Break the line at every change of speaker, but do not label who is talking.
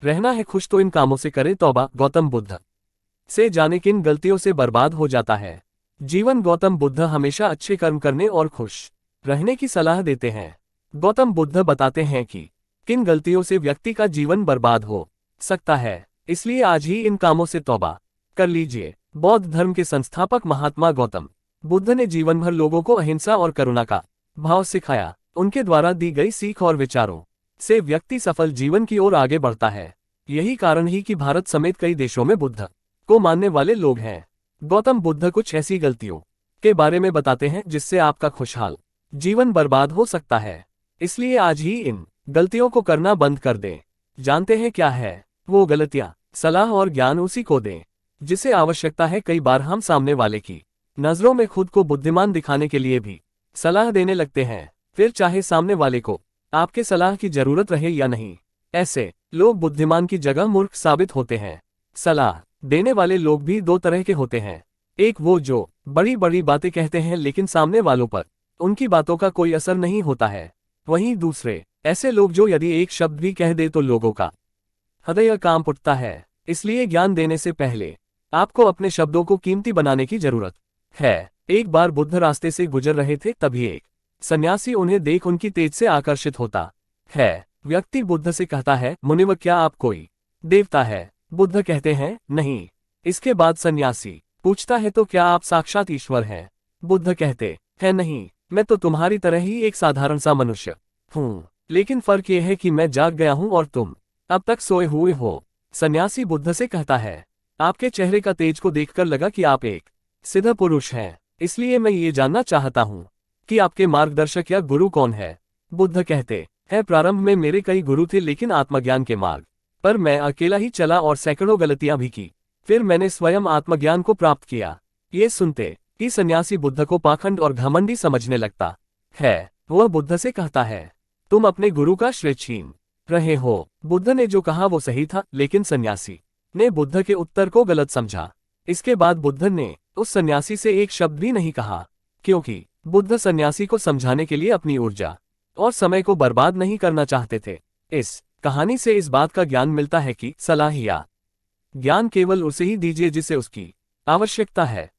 रहना है खुश तो इन कामों से करे तौबा। गौतम बुद्ध से जाने किन गलतियों से बर्बाद हो जाता है जीवन। गौतम बुद्ध हमेशा अच्छे कर्म करने और खुश रहने की सलाह देते हैं। गौतम बुद्ध बताते हैं कि किन गलतियों से व्यक्ति का जीवन बर्बाद हो सकता है, इसलिए आज ही इन कामों से तौबा कर लीजिए। बौद्ध धर्म के संस्थापक महात्मा गौतम बुद्ध ने जीवन भर लोगों को अहिंसा और करुणा का भाव सिखाया। उनके द्वारा दी गई सीख और विचारों से व्यक्ति सफल जीवन की ओर आगे बढ़ता है। यही कारण ही कि भारत समेत कई देशों में बुद्ध को मानने वाले लोग हैं। गौतम बुद्ध कुछ ऐसी गलतियों के बारे में बताते हैं जिससे आपका खुशहाल जीवन बर्बाद हो सकता है, इसलिए आज ही इन गलतियों को करना बंद कर दें। जानते हैं क्या है वो गलतियां? सलाह और ज्ञान उसी को दें जिसे आवश्यकता है। कई बार हम सामने वाले की नजरों में खुद को बुद्धिमान दिखाने के लिए भी सलाह देने लगते हैं, फिर चाहे सामने वाले को आपके सलाह की जरूरत रहे या नहीं। ऐसे लोग बुद्धिमान की जगह मूर्ख साबित होते हैं। सलाह देने वाले लोग भी दो तरह के होते हैं। एक वो जो बड़ी बड़ी बातें कहते हैं लेकिन सामने वालों पर उनकी बातों का कोई असर नहीं होता है। वहीं दूसरे ऐसे लोग जो यदि एक शब्द भी कह दे तो लोगों का हृदय कांप उठता है। इसलिए ज्ञान देने से पहले आपको अपने शब्दों को कीमती बनाने की जरूरत है। एक बार बुद्ध रास्ते से गुजर रहे थे, तभी एक सन्यासी उन्हें देख उनकी तेज से आकर्षित होता है। व्यक्ति बुद्ध से कहता है, मुनिवर क्या आप कोई देवता है? बुद्ध कहते हैं नहीं। इसके बाद सन्यासी पूछता है, तो क्या आप साक्षात ईश्वर हैं? बुद्ध कहते हैं नहीं, मैं तो तुम्हारी तरह ही एक साधारण सा मनुष्य हूँ, लेकिन फर्क यह है कि मैं जाग गया हूँ और तुम अब तक सोए हुए हो। सन्यासी बुद्ध से कहता है, आपके चेहरे का तेज को देखकर लगा कि आप एक सिद्ध पुरुष हैं, इसलिए मैं ये जानना चाहता हूँ कि आपके मार्गदर्शक या गुरु कौन है? बुद्ध कहते हैं, प्रारंभ में मेरे कई गुरु थे लेकिन आत्मज्ञान के मार्ग पर मैं अकेला ही चला और सैकड़ों गलतियां भी की। फिर मैंने स्वयं आत्मज्ञान को प्राप्त किया। ये सुनते ही सन्यासी बुद्ध को पाखंड और घमंडी समझने लगता है। वह बुद्ध से कहता है, तुम अपने गुरु का श्रेय छीन रहे हो। बुद्ध ने जो कहा वो सही था, लेकिन सन्यासी ने बुद्ध के उत्तर को गलत समझा। इसके बाद बुद्ध ने उस सन्यासी से एक शब्द भी नहीं कहा, क्योंकि बुद्ध सन्यासी को समझाने के लिए अपनी ऊर्जा और समय को बर्बाद नहीं करना चाहते थे। इस कहानी से इस बात का ज्ञान मिलता है कि सलाह या ज्ञान केवल उसे ही दीजिए जिसे उसकी आवश्यकता है।